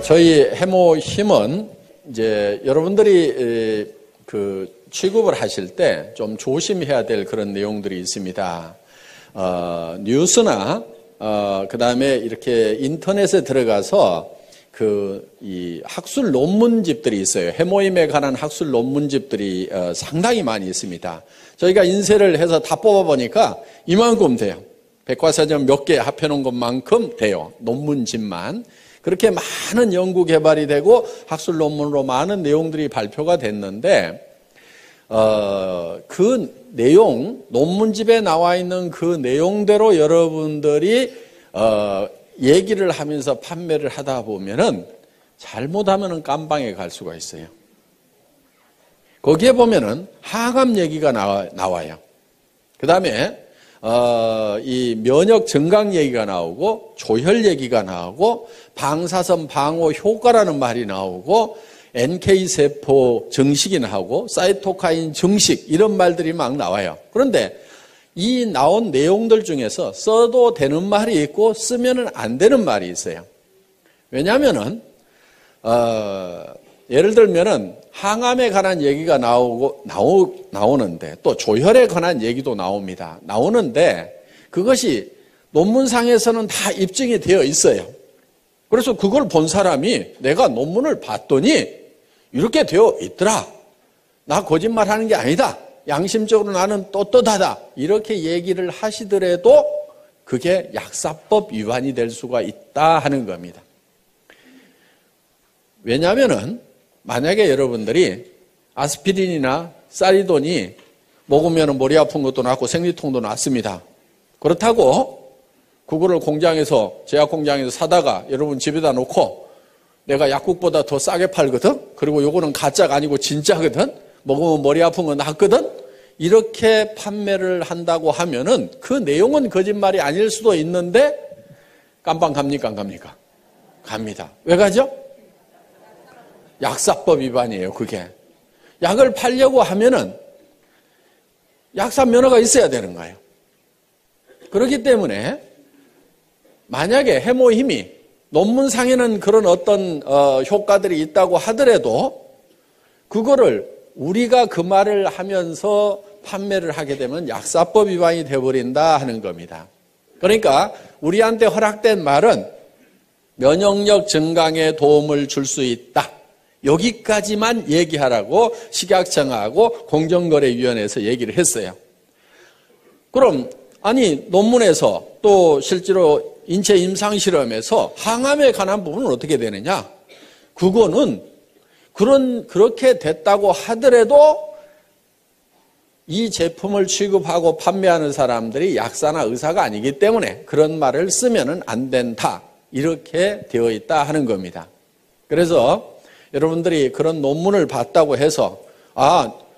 저희 해모 힘은 이제 여러분들이 취급을 하실 때 좀 조심해야 될 그런 내용들이 있습니다. 뉴스나 그 다음에 이렇게 인터넷에 들어가서 이 학술 논문집들이 있어요. 해모임에 관한 학술 논문집들이 상당히 많이 있습니다. 저희가 인쇄를 해서 다 뽑아보니까 이만큼 돼요. 백과사전 몇 개 합해놓은 것만큼 돼요. 논문집만. 그렇게 많은 연구 개발이 되고 학술 논문으로 많은 내용들이 발표가 됐는데 그 내용, 논문집에 나와 있는 그 내용대로 여러분들이 얘기를 하면서 판매를 하다 보면은 잘못하면은 깜방에 갈 수가 있어요. 거기에 보면은 항암 얘기가 나와요. 그 다음에 이 면역 증강 얘기가 나오고 조혈 얘기가 나오고 방사선 방어 효과라는 말이 나오고 NK세포 증식이 나오고 사이토카인 증식 이런 말들이 막 나와요. 그런데 이 나온 내용들 중에서 써도 되는 말이 있고 쓰면은 안 되는 말이 있어요. 왜냐하면은 예를 들면은 항암에 관한 얘기가 나오는데 또 조혈에 관한 얘기도 나오는데 그것이 논문상에서는 다 입증이 되어 있어요. 그래서 그걸 본 사람이 내가 논문을 봤더니 이렇게 되어 있더라. 나 거짓말하는 게 아니다. 양심적으로 나는 떳떳하다. 이렇게 얘기를 하시더라도 그게 약사법 위반이 될 수가 있다 하는 겁니다. 왜냐하면은 만약에 여러분들이 아스피린이나 사리돈이 먹으면 머리 아픈 것도 낫고 생리통도 낫습니다. 그렇다고 그거를 공장에서 제약 공장에서 사다가 여러분 집에다 놓고 내가 약국보다 더 싸게 팔거든. 그리고 요거는 가짜가 아니고 진짜거든. 먹으면 머리 아픈 거 낫거든. 이렇게 판매를 한다고 하면은 그 내용은 거짓말이 아닐 수도 있는데 깜빵 갑니까 안 갑니까? 갑니다. 왜 가죠? 약사법 위반이에요, 그게. 약을 팔려고 하면은 약사 면허가 있어야 되는 거예요. 그렇기 때문에 만약에 해모 힘이 논문상에는 그런 어떤 효과들이 있다고 하더라도 그거를 우리가 그 말을 하면서 판매를 하게 되면 약사법 위반이 되어버린다 하는 겁니다. 그러니까 우리한테 허락된 말은 면역력 증강에 도움을 줄 수 있다. 여기까지만 얘기하라고 식약청하고 공정거래위원회에서 얘기를 했어요. 그럼 아니 논문에서 또 실제로 인체 임상실험에서 항암에 관한 부분은 어떻게 되느냐? 그거는 그렇게 됐다고 하더라도 이 제품을 취급하고 판매하는 사람들이 약사나 의사가 아니기 때문에 그런 말을 쓰면은 안 된다. 이렇게 되어 있다 하는 겁니다. 그래서 여러분들이 그런 논문을 봤다고 해서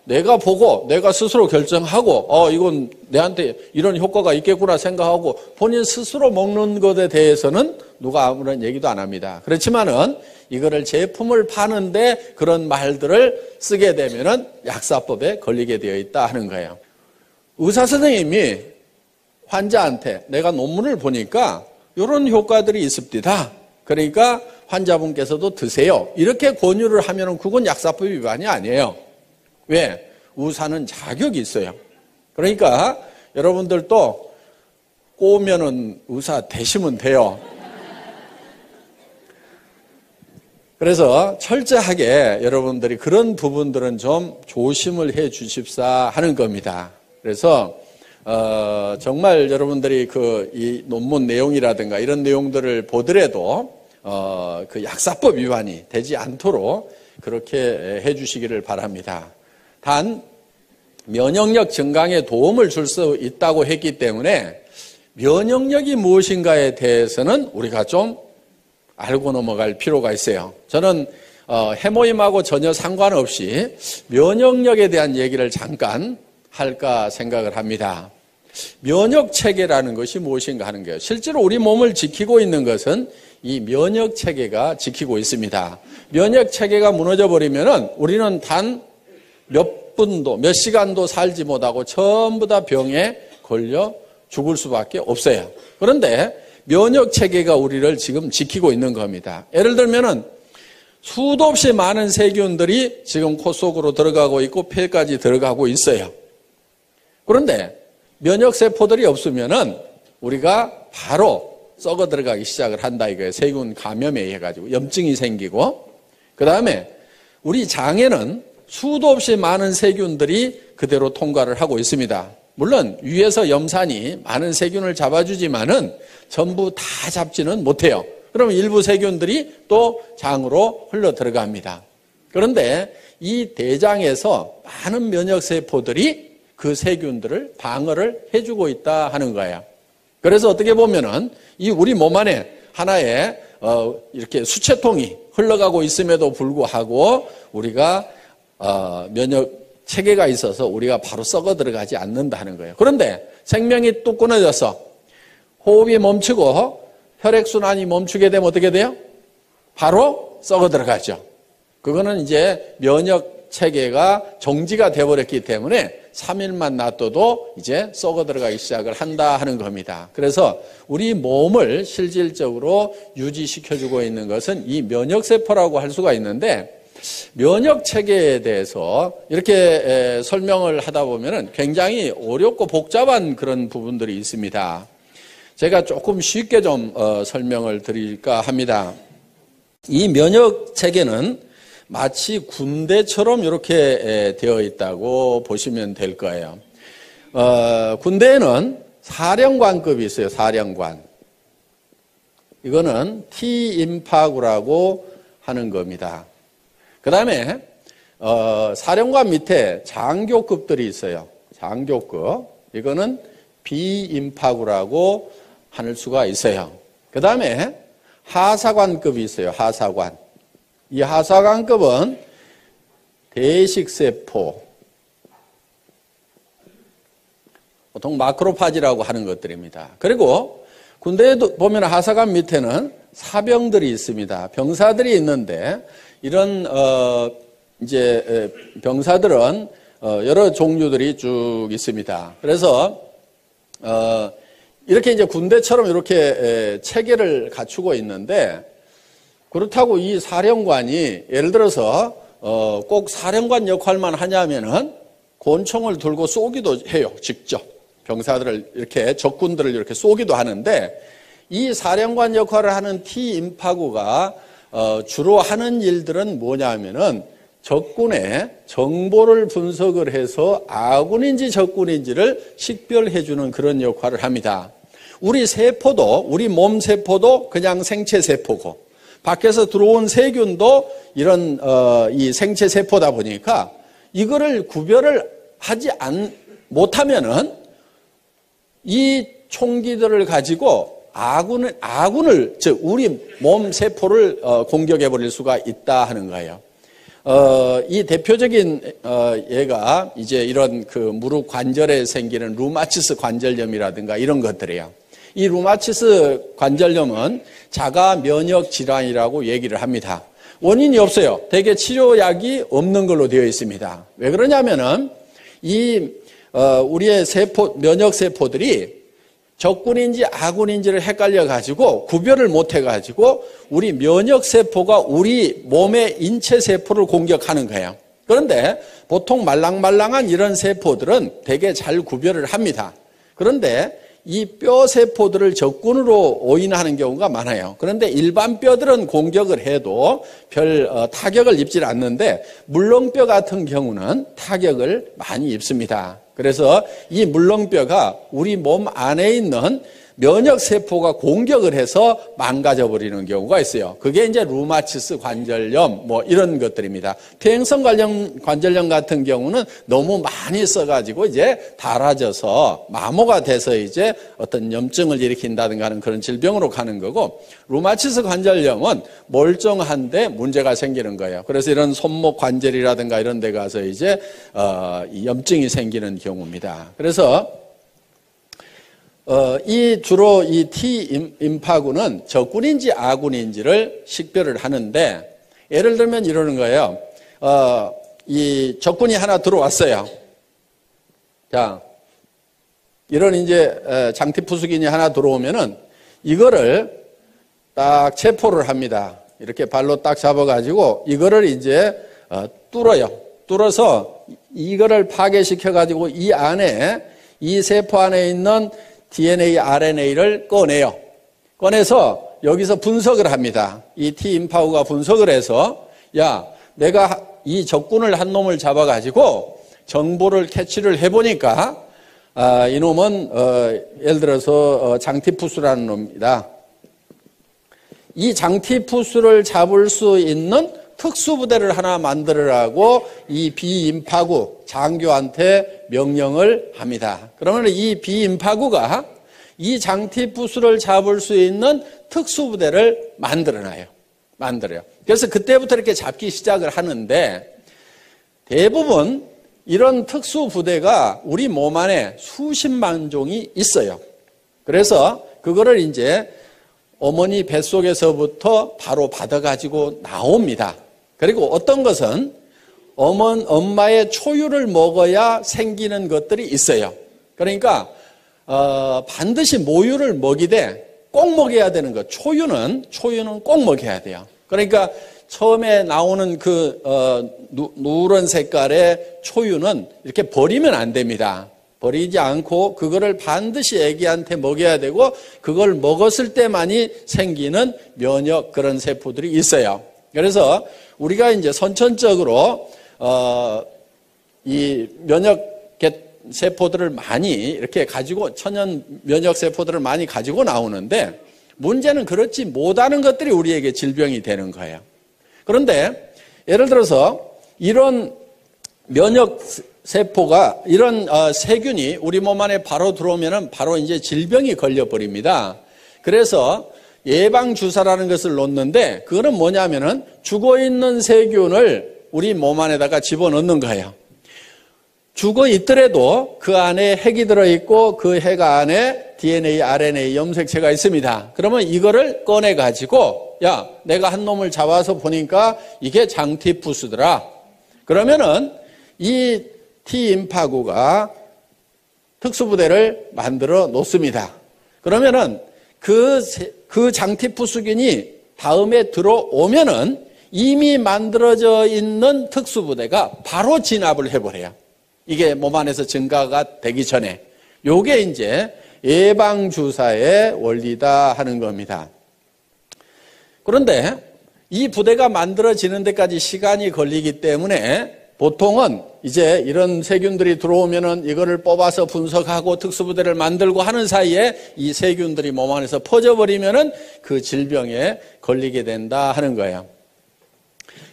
내가 보고 내가 스스로 결정하고 이건 내한테 이런 효과가 있겠구나 생각하고 본인 스스로 먹는 것에 대해서는 누가 아무런 얘기도 안 합니다. 그렇지만은 이거를 제품을 파는데 그런 말들을 쓰게 되면은 약사법에 걸리게 되어 있다 하는 거예요. 의사 선생님이 환자한테 내가 논문을 보니까 이런 효과들이 있습니다. 그러니까 환자분께서도 드세요. 이렇게 권유를 하면은 그건 약사법 위반이 아니에요. 왜? 의사는 자격이 있어요. 그러니까 여러분들도 꼬우면은 의사 되시면 돼요. 그래서 철저하게 여러분들이 그런 부분들은 좀 조심을 해 주십사 하는 겁니다. 그래서 정말 여러분들이 이 논문 내용이라든가 이런 내용들을 보더라도 그 약사법 위반이 되지 않도록 그렇게 해 주시기를 바랍니다. 단 면역력 증강에 도움을 줄 수 있다고 했기 때문에 면역력이 무엇인가에 대해서는 우리가 좀 알고 넘어갈 필요가 있어요. 저는 해모임하고 전혀 상관없이 면역력에 대한 얘기를 잠깐 할까 생각을 합니다. 면역체계라는 것이 무엇인가 하는 거예요. 실제로 우리 몸을 지키고 있는 것은 이 면역체계가 지키고 있습니다. 면역체계가 무너져버리면 우리는 단 몇 분도 몇 시간도 살지 못하고 전부 다 병에 걸려 죽을 수밖에 없어요. 그런데 면역 체계가 우리를 지금 지키고 있는 겁니다. 예를 들면은 수도 없이 많은 세균들이 지금 코 속으로 들어가고 있고 폐까지 들어가고 있어요. 그런데 면역 세포들이 없으면은 우리가 바로 썩어 들어가기 시작을 한다 이거예요. 세균 감염에 의해 가지고 염증이 생기고, 그 다음에 우리 장에는 수도 없이 많은 세균들이 그대로 통과를 하고 있습니다. 물론 위에서 염산이 많은 세균을 잡아주지만은 전부 다 잡지는 못해요. 그러면 일부 세균들이 또 장으로 흘러 들어갑니다. 그런데 이 대장에서 많은 면역세포들이 그 세균들을 방어를 해주고 있다 하는 거예요. 그래서 어떻게 보면은 이 우리 몸 안에 하나의 이렇게 수채통이 흘러가고 있음에도 불구하고 우리가 면역 체계가 있어서 우리가 바로 썩어 들어가지 않는다는 거예요. 그런데 생명이 또 끊어져서 호흡이 멈추고 혈액순환이 멈추게 되면 어떻게 돼요? 바로 썩어 들어가죠. 그거는 이제 면역 체계가 정지가 되어버렸기 때문에 3일만 놔둬도 이제 썩어 들어가기 시작을 한다 하는 겁니다. 그래서 우리 몸을 실질적으로 유지시켜주고 있는 것은 이 면역세포라고 할 수가 있는데, 면역 체계에 대해서 이렇게 설명을 하다 보면은 굉장히 어렵고 복잡한 그런 부분들이 있습니다. 제가 조금 쉽게 좀 설명을 드릴까 합니다. 이 면역 체계는 마치 군대처럼 이렇게 되어 있다고 보시면 될 거예요. 군대에는 사령관급이 있어요. 사령관. 이거는 T임파구라고 하는 겁니다. 그 다음에 사령관 밑에 장교급들이 있어요. 장교급. 이거는 B임파구라고 할 수가 있어요. 그 다음에 하사관급이 있어요. 하사관. 이 하사관급은 대식세포, 보통 마크로파지라고 하는 것들입니다. 그리고 군대에도 보면 하사관 밑에는 사병들이 있습니다. 병사들이 있는데 이런 이제 병사들은 여러 종류들이 쭉 있습니다. 그래서 이렇게 이제 군대처럼 이렇게 체계를 갖추고 있는데, 그렇다고 이 사령관이 예를 들어서 꼭 사령관 역할만 하냐면은 권총을 들고 쏘기도 해요. 직접 병사들을 이렇게 적군들을 이렇게 쏘기도 하는데, 이 사령관 역할을 하는 T임파구가 주로 하는 일들은 뭐냐면은 적군의 정보를 분석을 해서 아군인지 적군인지를 식별해주는 그런 역할을 합니다. 우리 세포도, 우리 몸 세포도 그냥 생체 세포고, 밖에서 들어온 세균도 이런 이 생체 세포다 보니까 이거를 구별을 하지 못하면은 이 총기들을 가지고 아군을 즉 우리 몸 세포를 공격해 버릴 수가 있다 하는 거예요. 이 대표적인 예가 이제 이런 그 무릎 관절에 생기는 루마티스 관절염이라든가 이런 것들이에요. 이 루마티스 관절염은 자가 면역 질환이라고 얘기를 합니다. 원인이 없어요. 대개 치료약이 없는 걸로 되어 있습니다. 왜 그러냐면은 우리의 면역 세포들이 적군인지 아군인지를 헷갈려 가지고 구별을 못 해 가지고 우리 면역 세포가 우리 몸의 인체 세포를 공격하는 거예요. 그런데 보통 말랑말랑한 이런 세포들은 되게 잘 구별을 합니다. 그런데 이 뼈 세포들을 적군으로 오인하는 경우가 많아요. 그런데 일반 뼈들은 공격을 해도 별 타격을 입질 않는데 물렁뼈 같은 경우는 타격을 많이 입습니다. 그래서 이 물렁뼈가 우리 몸 안에 있는 면역세포가 공격을 해서 망가져 버리는 경우가 있어요. 그게 이제 루마티스 관절염 뭐 이런 것들입니다. 퇴행성 관절염 같은 경우는 너무 많이 써가지고 이제 닳아져서 마모가 돼서 이제 어떤 염증을 일으킨다든가 하는 그런 질병으로 가는 거고, 루마티스 관절염은 멀쩡한데 문제가 생기는 거예요. 그래서 이런 손목 관절이라든가 이런 데 가서 이제 염증이 생기는 경우입니다. 그래서 주로 이 T임파구는 적군인지 아군인지를 식별을 하는데, 예를 들면 이러는 거예요. 이 적군이 하나 들어왔어요. 자, 이런 이제 장티푸스균이 하나 들어오면은 이거를 딱 체포를 합니다. 이렇게 발로 딱 잡아가지고 이거를 이제 뚫어요. 뚫어서 이거를 파괴시켜가지고 이 안에, 이 세포 안에 있는 DNA, RNA를 꺼내요. 꺼내서 여기서 분석을 합니다. 이 T임파구가 분석을 해서, 야, 내가 이 적군을 한 놈을 잡아가지고 정보를 캐치를 해보니까, 이놈은, 예를 들어서, 장티푸스라는 놈입니다. 이 장티푸스를 잡을 수 있는 특수부대를 하나 만들으라고 이 비임파구 장교한테 명령을 합니다. 그러면 이 비임파구가 이 장티푸스를 잡을 수 있는 특수부대를 만들어요. 그래서 그때부터 이렇게 잡기 시작을 하는데 대부분 이런 특수부대가 우리 몸 안에 수십만 종이 있어요. 그래서 그거를 이제 어머니 뱃속에서부터 바로 받아가지고 나옵니다. 그리고 어떤 것은 엄마의 초유를 먹어야 생기는 것들이 있어요. 그러니까 반드시 모유를 먹이되 꼭 먹여야 되는 것. 초유는 꼭 먹여야 돼요. 그러니까 처음에 나오는 그 누런 색깔의 초유는 이렇게 버리면 안 됩니다. 버리지 않고 그거를 반드시 애기한테 먹여야 되고 그걸 먹었을 때만이 생기는 면역 그런 세포들이 있어요. 그래서 우리가 이제 선천적으로 이 면역 세포들을 많이 이렇게 가지고 천연 면역 세포들을 많이 가지고 나오는데 문제는 그렇지 못하는 것들이 우리에게 질병이 되는 거예요. 그런데 예를 들어서 이런 면역 세포가 이런 세균이 우리 몸 안에 바로 들어오면은 바로 이제 질병이 걸려버립니다. 그래서 예방주사라는 것을 놓는데 그거는 뭐냐면은 죽어있는 세균을 우리 몸 안에다가 집어넣는 거예요. 죽어 있더라도 그 안에 핵이 들어있고 그 핵 안에 DNA, RNA 염색체가 있습니다. 그러면 이거를 꺼내가지고 야, 내가 한 놈을 잡아서 보니까 이게 장티푸스더라. 그러면은 이 T임파구가 특수부대를 만들어 놓습니다. 그러면은 그 장티푸스균이 다음에 들어오면은 이미 만들어져 있는 특수부대가 바로 진압을 해버려요. 이게 몸 안에서 증가가 되기 전에. 요게 이제 예방주사의 원리다 하는 겁니다. 그런데 이 부대가 만들어지는 데까지 시간이 걸리기 때문에 보통은 이제 이런 세균들이 들어오면은 이거를 뽑아서 분석하고 특수부대를 만들고 하는 사이에 이 세균들이 몸 안에서 퍼져버리면은 그 질병에 걸리게 된다 하는 거예요.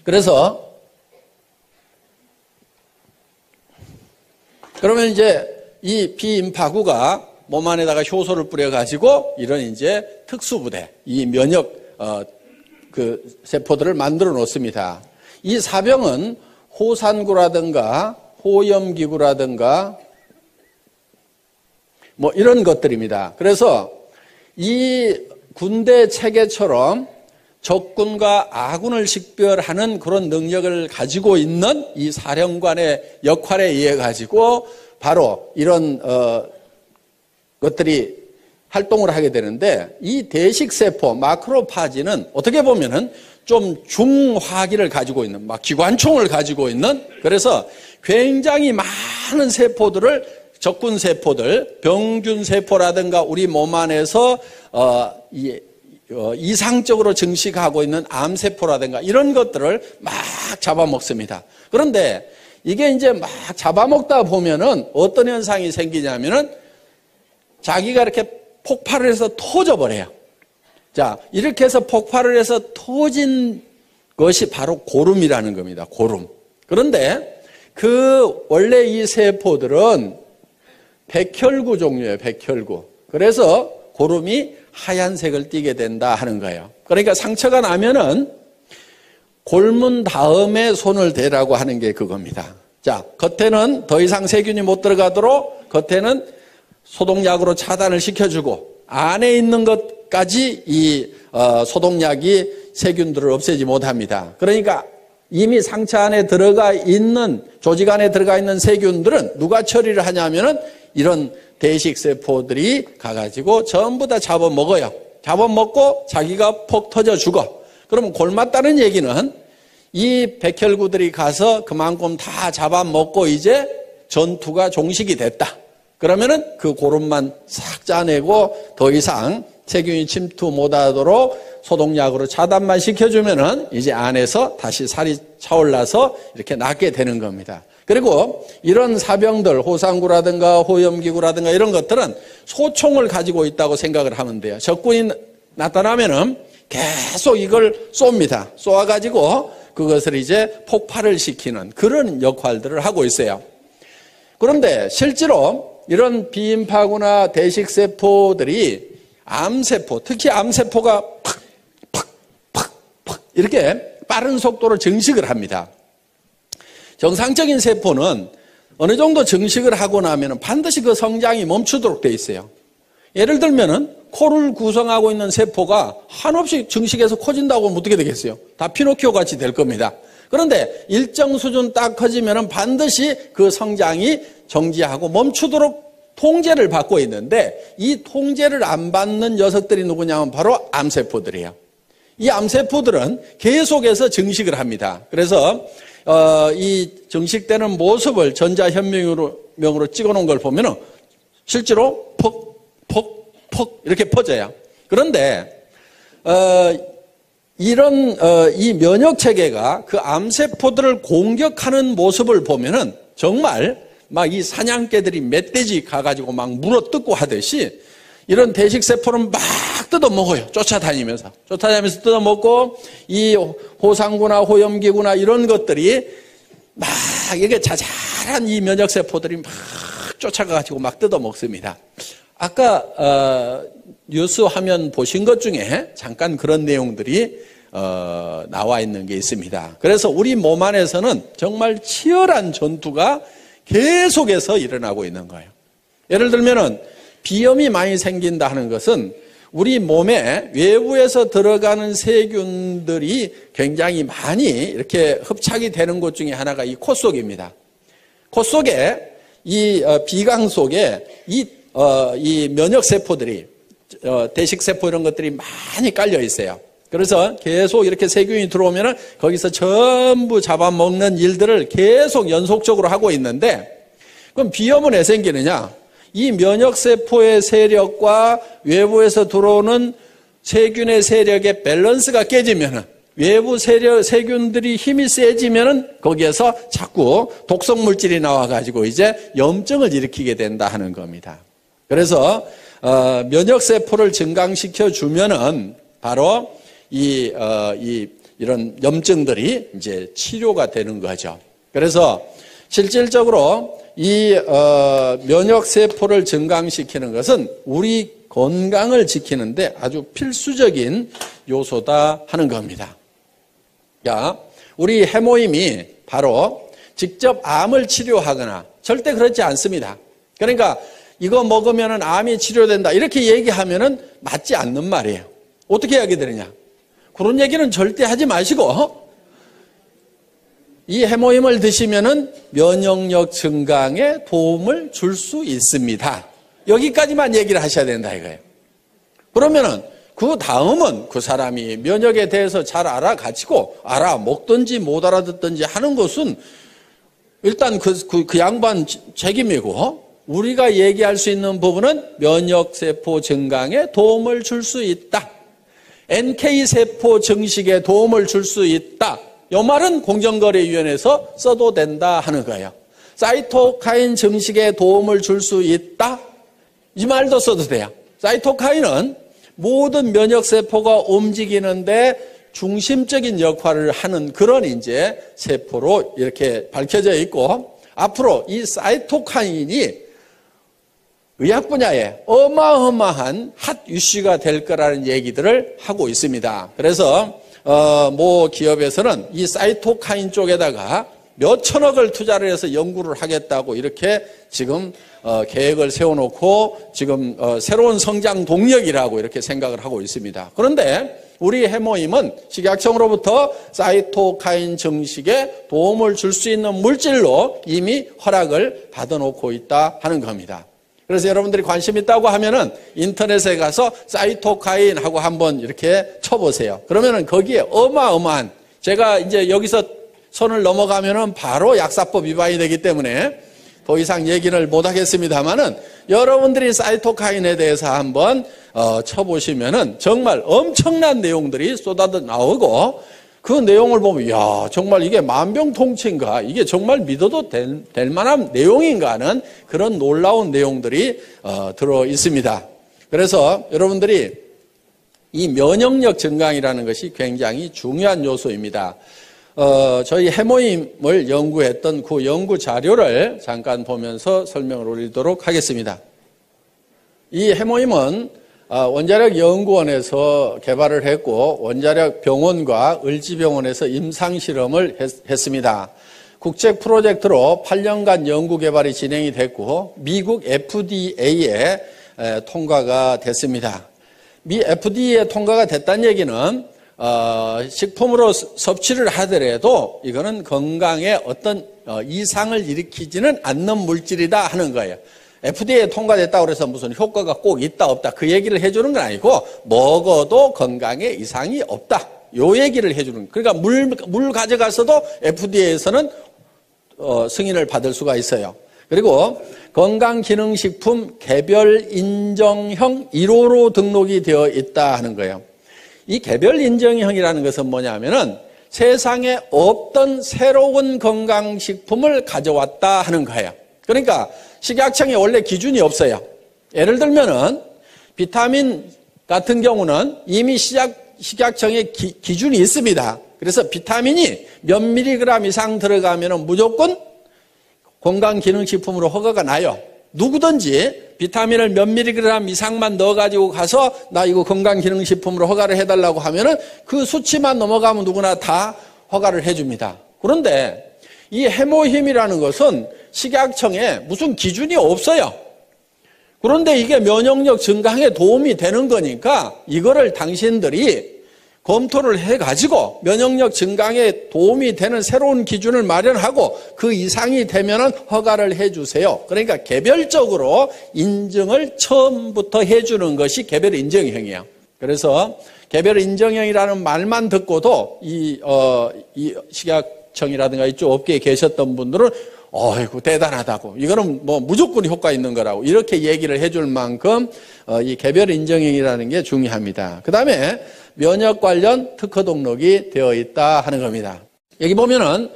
그래서 그러면 이제 이 비임파구가 몸 안에다가 효소를 뿌려가지고 이런 이제 특수부대, 이 면역, 그 세포들을 만들어 놓습니다. 이 사병은 호산구라든가 호염기구라든가 뭐 이런 것들입니다. 그래서 이 군대 체계처럼 적군과 아군을 식별하는 그런 능력을 가지고 있는 이 사령관의 역할에 의해 가지고 바로 이런 것들이 활동을 하게 되는데 이 대식세포 마크로파지는 어떻게 보면은 좀 중화기를 가지고 있는 막 기관총을 가지고 있는 그래서 굉장히 많은 세포들을 적군 세포들 병균 세포라든가 우리 몸 안에서 이상적으로 증식하고 있는 암세포라든가 이런 것들을 막 잡아먹습니다. 그런데 이게 이제 막 잡아먹다 보면은 어떤 현상이 생기냐면은 자기가 이렇게 폭발을 해서 터져버려요. 자, 이렇게 해서 폭발을 해서 터진 것이 바로 고름이라는 겁니다. 고름. 그런데 원래 이 세포들은 백혈구 종류예요. 백혈구. 그래서 고름이 하얀색을 띠게 된다 하는 거예요. 그러니까 상처가 나면은 골문 다음에 손을 대라고 하는 게 그겁니다. 자, 겉에는 더 이상 세균이 못 들어가도록 겉에는 소독약으로 차단을 시켜주고 안에 있는 것까지 이 소독약이 세균들을 없애지 못합니다. 그러니까 이미 상처 안에 들어가 있는 조직 안에 들어가 있는 세균들은 누가 처리를 하냐면은 이런 대식세포들이 가가지고 전부 다 잡아먹어요. 잡아먹고 자기가 폭 터져 죽어. 그러면 골맞다는 얘기는 이 백혈구들이 가서 그만큼 다 잡아먹고 이제 전투가 종식이 됐다. 그러면은 그 고름만 싹 짜내고 더 이상 세균이 침투 못하도록 소독약으로 차단만 시켜주면은 이제 안에서 다시 살이 차올라서 이렇게 낫게 되는 겁니다. 그리고 이런 사병들, 호상구라든가 호염기구라든가 이런 것들은 소총을 가지고 있다고 생각을 하면 돼요. 적군이 나타나면은 계속 이걸 쏩니다. 쏘아가지고 그것을 이제 폭발을 시키는 그런 역할들을 하고 있어요. 그런데 실제로 이런 비인파구나 대식세포들이 암세포, 특히 암세포가 팍 이렇게 빠른 속도로 증식을 합니다. 정상적인 세포는 어느 정도 증식을 하고 나면 반드시 그 성장이 멈추도록 돼 있어요. 예를 들면은 코를 구성하고 있는 세포가 한없이 증식해서 커진다고 하면 어떻게 되겠어요? 다 피노키오 같이 될 겁니다. 그런데 일정 수준 딱 커지면은 반드시 그 성장이 정지하고 멈추도록 통제를 받고 있는데 이 통제를 안 받는 녀석들이 누구냐면 바로 암세포들이에요. 이 암세포들은 계속해서 증식을 합니다. 그래서 이 증식되는 모습을 전자현미경으로 찍어놓은 걸 보면은 실제로 퍽 이렇게 퍼져요. 그런데 이런 이 면역 체계가 그 암세포들을 공격하는 모습을 보면은 정말 막 이 사냥개들이 멧돼지 가가지고 막 물어뜯고 하듯이 이런 대식세포는 막 뜯어먹어요. 쫓아다니면서 뜯어먹고 이 호상구나 호염기구나 이런 것들이 막 이게 자잘한 이 면역세포들이 막 쫓아가가지고 막 뜯어먹습니다. 아까 뉴스 화면 보신 것 중에 잠깐 그런 내용들이 나와 있는 게 있습니다. 그래서 우리 몸 안에서는 정말 치열한 전투가 계속해서 일어나고 있는 거예요. 예를 들면은 비염이 많이 생긴다 하는 것은 우리 몸에 외부에서 들어가는 세균들이 굉장히 많이 이렇게 흡착이 되는 곳 중에 하나가 이 코 속입니다. 코 속에 이 비강 속에 이 면역세포들이 대식세포 이런 것들이 많이 깔려 있어요. 그래서 계속 이렇게 세균이 들어오면 거기서 전부 잡아먹는 일들을 계속 연속적으로 하고 있는데 그럼 비염은 왜 생기느냐? 이 면역세포의 세력과 외부에서 들어오는 세균의 세력의 밸런스가 깨지면 외부 세균들이 힘이 세지면 거기에서 자꾸 독성물질이 나와가지고 이제 염증을 일으키게 된다 하는 겁니다. 그래서 면역세포를 증강시켜 주면은 바로 이런 염증들이 이제 치료가 되는 거죠. 그래서 실질적으로 이 면역세포를 증강시키는 것은 우리 건강을 지키는데 아주 필수적인 요소다 하는 겁니다. 자, 우리 해모임이 바로 직접 암을 치료하거나 절대 그렇지 않습니다. 그러니까 이거 먹으면 암이 치료된다 이렇게 얘기하면 맞지 않는 말이에요. 어떻게 하게 되느냐? 그런 얘기는 절대 하지 마시고 이 해모임을 드시면은 면역력 증강에 도움을 줄 수 있습니다. 여기까지만 얘기를 하셔야 된다 이거예요. 그러면은 그 다음은 그 사람이 면역에 대해서 잘 알아가지고 알아먹든지 못 알아듣든지 하는 것은 일단 그 양반 책임이고 우리가 얘기할 수 있는 부분은 면역세포 증강에 도움을 줄 수 있다. NK세포 증식에 도움을 줄 수 있다. 이 말은 공정거래위원회에서 써도 된다 하는 거예요. 사이토카인 증식에 도움을 줄 수 있다. 이 말도 써도 돼요. 사이토카인은 모든 면역세포가 움직이는데 중심적인 역할을 하는 그런 이제 세포로 이렇게 밝혀져 있고 앞으로 이 사이토카인이 의학 분야에 어마어마한 핫 이슈가 될 거라는 얘기들을 하고 있습니다. 그래서 모 기업에서는 이 사이토카인 쪽에다가 몇 천억을 투자를 해서 연구를 하겠다고 이렇게 지금 계획을 세워놓고 지금 새로운 성장 동력이라고 이렇게 생각을 하고 있습니다. 그런데 우리 해모임은 식약청으로부터 사이토카인 증식에 도움을 줄 수 있는 물질로 이미 허락을 받아놓고 있다 하는 겁니다. 그래서 여러분들이 관심 있다고 하면은 인터넷에 가서 사이토카인하고 한번 이렇게 쳐보세요. 그러면은 거기에 어마어마한, 제가 이제 여기서 선을 넘어가면은 바로 약사법 위반이 되기 때문에 더 이상 얘기를 못 하겠습니다만은 여러분들이 사이토카인에 대해서 한번 쳐보시면은 정말 엄청난 내용들이 쏟아져 나오고, 그 내용을 보면 야, 정말 이게 만병통치인가, 이게 정말 믿어도 될 만한 내용인가 하는 그런 놀라운 내용들이 들어 있습니다. 그래서 여러분들이 이 면역력 증강이라는 것이 굉장히 중요한 요소입니다. 저희 해모임을 연구했던 그 연구 자료를 잠깐 보면서 설명을 올리도록 하겠습니다. 이 해모임은 원자력 연구원에서 개발을 했고 원자력 병원과 을지병원에서 임상실험을 했습니다. 국제 프로젝트로 8년간 연구 개발이 진행이 됐고 미국 FDA에 통과가 됐습니다. 미 FDA에 통과가 됐다는 얘기는 식품으로 섭취를 하더라도 이거는 건강에 어떤 이상을 일으키지는 않는 물질이다 하는 거예요. FDA에 통과됐다고 해서 무슨 효과가 꼭 있다 없다 그 얘기를 해주는 건 아니고 먹어도 건강에 이상이 없다 요 얘기를 해주는 거예요. 그러니까 물 가져가서도 FDA에서는 승인을 받을 수가 있어요. 그리고 건강기능식품 개별 인정형 1호로 등록이 되어 있다 하는 거예요. 이 개별 인정형이라는 것은 뭐냐면은 세상에 없던 새로운 건강식품을 가져왔다 하는 거예요. 그러니까 식약청에 원래 기준이 없어요. 예를 들면은 비타민 같은 경우는 이미 식약청에 기준이 있습니다. 그래서 비타민이 몇 밀리그램 이상 들어가면은 무조건 건강기능식품으로 허가가 나요. 누구든지 비타민을 몇 밀리그램 이상만 넣어가지고 가서 나 이거 건강기능식품으로 허가를 해달라고 하면은 그 수치만 넘어가면 누구나 다 허가를 해줍니다. 그런데 이 해모힘이라는 것은 식약청에 무슨 기준이 없어요. 그런데 이게 면역력 증강에 도움이 되는 거니까 이거를 당신들이 검토를 해가지고 면역력 증강에 도움이 되는 새로운 기준을 마련하고 그 이상이 되면은 허가를 해주세요. 그러니까 개별적으로 인증을 처음부터 해주는 것이 개별 인정형이에요. 그래서 개별 인정형이라는 말만 듣고도 이 식약청이라든가 이쪽 업계에 계셨던 분들은 어이구 대단하다고, 이거는 뭐 무조건 효과 있는 거라고 이렇게 얘기를 해줄 만큼 이 개별 인정형이라는 게 중요합니다. 그 다음에 면역 관련 특허 등록이 되어 있다 하는 겁니다. 여기 보면은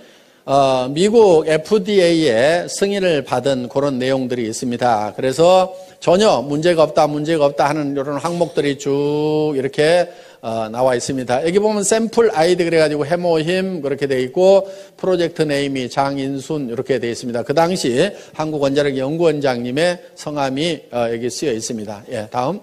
미국 FDA에 승인을 받은 그런 내용들이 있습니다. 그래서 전혀 문제가 없다 하는 이런 항목들이 쭉 이렇게 나와 있습니다. 여기 보면 샘플 아이디 그래가지고 해모힘 그렇게 되어 있고 프로젝트 네임이 장인순 이렇게 되어 있습니다. 그 당시 한국원자력연구원장님의 성함이 여기 쓰여 있습니다. 예, 다음.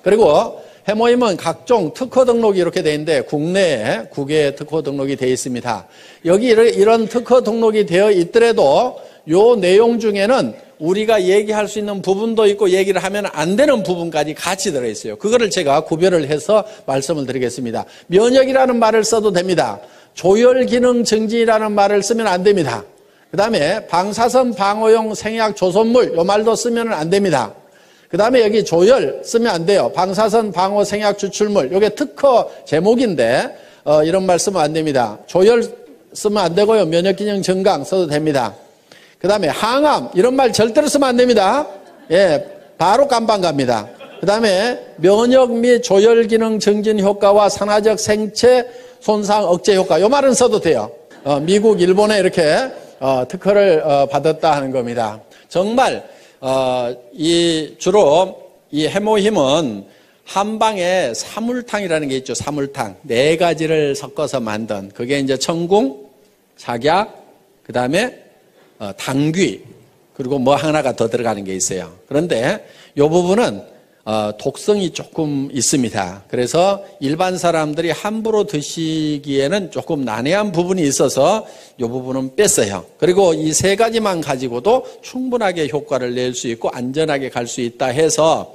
그리고 해모힘은 각종 특허 등록이 이렇게 되어 있는데 국내에 9개의 특허 등록이 되어 있습니다. 여기 이런 특허 등록이 되어 있더라도 요 내용 중에는 우리가 얘기할 수 있는 부분도 있고 얘기를 하면 안 되는 부분까지 같이 들어있어요. 그거를 제가 구별을 해서 말씀을 드리겠습니다. 면역이라는 말을 써도 됩니다. 조혈기능 증진이라는 말을 쓰면 안 됩니다. 그 다음에 방사선 방어용 생약 조선물 요 말도 쓰면 안 됩니다. 그 다음에 여기 조혈 쓰면 안 돼요. 방사선 방어 생약 추출물 요게 특허 제목인데 이런 말 쓰면 안 됩니다. 조혈 쓰면 안 되고요. 면역기능 증강 써도 됩니다. 그 다음에 항암 이런 말 절대로 쓰면 안 됩니다. 예, 바로 깜빵 갑니다. 그 다음에 면역 및 조혈기능 증진 효과와 산화적 생체 손상 억제 효과 요 말은 써도 돼요. 미국, 일본에 이렇게 특허를 받았다 하는 겁니다. 정말 주로 이 해모힘은 한방에 사물탕이라는 게 있죠. 사물탕 4가지를 섞어서 만든 그게 이제 청궁, 작약, 그 다음에 당귀 그리고 뭐 하나가 더 들어가는 게 있어요. 그런데 이 부분은 독성이 조금 있습니다. 그래서 일반 사람들이 함부로 드시기에는 조금 난해한 부분이 있어서 이 부분은 뺐어요. 그리고 이 3가지만 가지고도 충분하게 효과를 낼 수 있고 안전하게 갈 수 있다 해서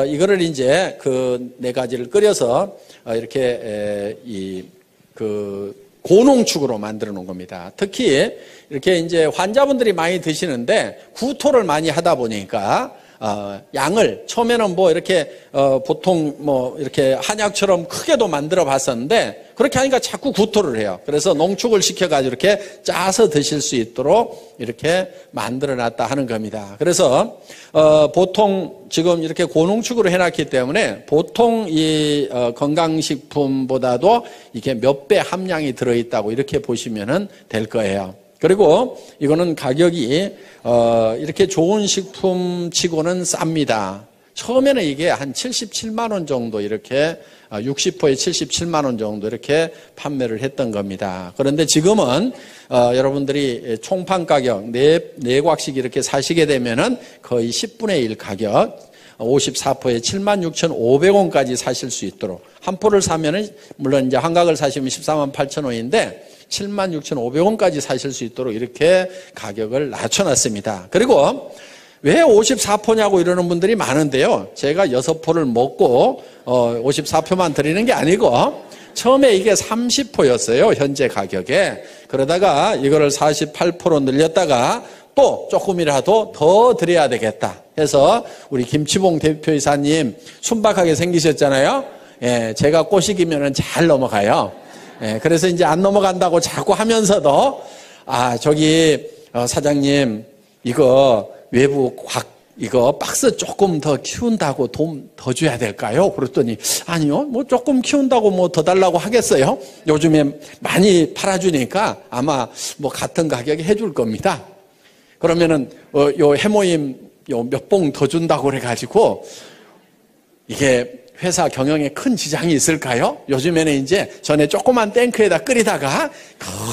이거를 이제 그 4가지를 끓여서 이렇게 고농축으로 만들어 놓은 겁니다. 특히 이렇게 이제 환자분들이 많이 드시는데 구토를 많이 하다 보니까 양을 처음에는 뭐 이렇게 보통 뭐 이렇게 한약처럼 크게도 만들어 봤었는데 그렇게 하니까 자꾸 구토를 해요. 그래서 농축을 시켜가지고 이렇게 짜서 드실 수 있도록 이렇게 만들어 놨다 하는 겁니다. 그래서 보통 지금 이렇게 고농축으로 해놨기 때문에 보통 이 건강식품보다도 이게 몇 배 함량이 들어있다고 이렇게 보시면 될 거예요. 그리고 이거는 가격이 이렇게 좋은 식품치고는 쌉니다. 처음에는 이게 한 77만 원 정도 이렇게 60호에 77만 원 정도 이렇게 판매를 했던 겁니다. 그런데 지금은 여러분들이 총판 가격 4곽씩 이렇게 사시게 되면은 거의 10분의 1 가격 54포에 76,500원까지 사실 수 있도록 한 포를 사면은 물론 이제 한각을 사시면 14만 8천 원인데 76,500원까지 사실 수 있도록 이렇게 가격을 낮춰놨습니다. 그리고 왜 54포냐고 이러는 분들이 많은데요. 제가 6포를 먹고 54포만 드리는 게 아니고 처음에 이게 30포였어요. 현재 가격에. 그러다가 이거를 48포로 늘렸다가 또 조금이라도 더 드려야 되겠다 해서 우리 김치봉 대표이사님 순박하게 생기셨잖아요. 예, 제가 꼬시기면은 잘 넘어가요. 예, 그래서 이제 안 넘어간다고 자꾸 하면서도 저기 사장님 이거 외부 이거 박스 조금 더 키운다고 돈 더 줘야 될까요? 그랬더니 아니요, 뭐 조금 키운다고 뭐 더 달라고 하겠어요? 요즘에 많이 팔아주니까 아마 뭐 같은 가격에 해줄 겁니다. 그러면은 요 해모임 요 몇 봉 더 준다고 그래가지고 이게 회사 경영에 큰 지장이 있을까요? 요즘에는 이제 전에 조그만 탱크에다 끓이다가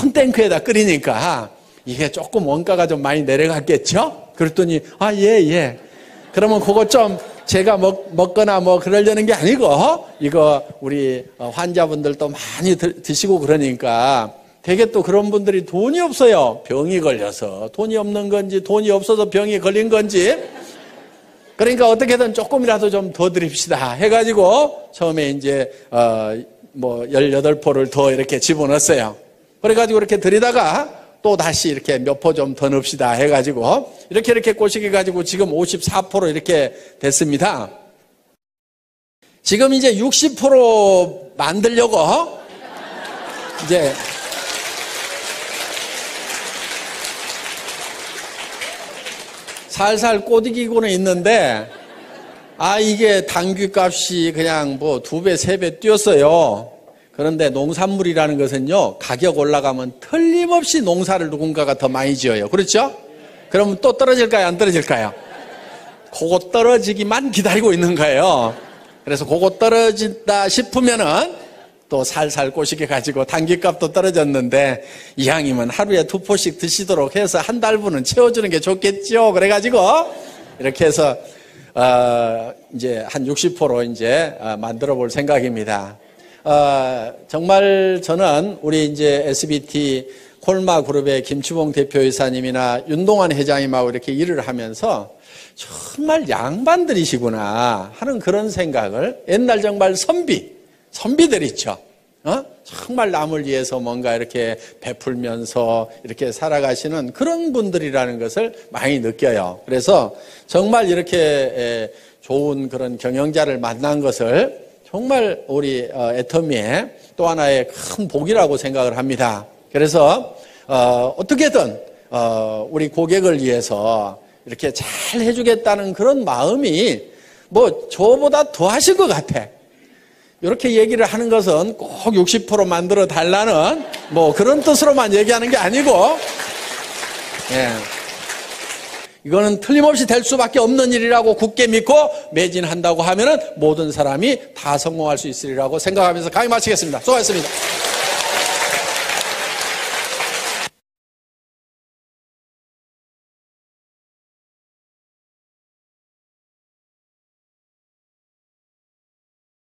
큰 탱크에다 끓이니까 이게 조금 원가가 좀 많이 내려갔겠죠? 그랬더니 예. 그러면 그거 좀 제가 먹거나 뭐 그러려는 게 아니고 이거 우리 환자분들도 많이 드시고 그러니까 되게 또 그런 분들이 돈이 없어요. 병이 걸려서 돈이 없는 건지 돈이 없어서 병이 걸린 건지 그러니까 어떻게든 조금이라도 좀 더 드립시다 해가지고 처음에 이제 뭐 18포를 더 이렇게 집어넣었어요. 그래가지고 이렇게 드리다가 또 다시 이렇게 몇 포 좀 더 넣읍시다 해가지고 이렇게 꼬시게 가지고 지금 54포로 이렇게 됐습니다. 지금 이제 60포로 만들려고 이제 살살 꼬드기고는 있는데 이게 당귀값이 그냥 뭐 2배, 3배 뛰었어요. 그런데 농산물이라는 것은요, 가격 올라가면 틀림없이 농사를 누군가가 더 많이 지어요. 그렇죠? 그러면 또 떨어질까요? 안 떨어질까요? 그거 떨어지기만 기다리고 있는 거예요. 그래서 그거 떨어진다 싶으면은 또 살살 꼬시게 가지고 당귀값도 떨어졌는데 이왕이면 하루에 2포씩 드시도록 해서 한 달분은 채워주는 게 좋겠죠. 그래가지고 이렇게 해서 이제 한 60포로 이제 만들어 볼 생각입니다. 정말 저는 우리 이제 SBT 콜마 그룹의 김치봉 대표이사님이나 윤동환 회장님하고 이렇게 일을 하면서 정말 양반들이시구나 하는 그런 생각을 옛날 정말 선비들 있죠. 정말 남을 위해서 뭔가 이렇게 베풀면서 이렇게 살아가시는 그런 분들이라는 것을 많이 느껴요. 그래서 정말 이렇게 좋은 그런 경영자를 만난 것을 정말 우리 애터미의 또 하나의 큰 복이라고 생각을 합니다. 그래서 어떻게든 우리 고객을 위해서 이렇게 잘 해주겠다는 그런 마음이 뭐 저보다 더 하실 것 같아. 이렇게 얘기를 하는 것은 꼭 60% 만들어 달라는 뭐 그런 뜻으로만 얘기하는 게 아니고 이거는 틀림없이 될 수밖에 없는 일이라고 굳게 믿고 매진한다고 하면은 모든 사람이 다 성공할 수 있으리라고 생각하면서 강의 마치겠습니다. 수고하셨습니다.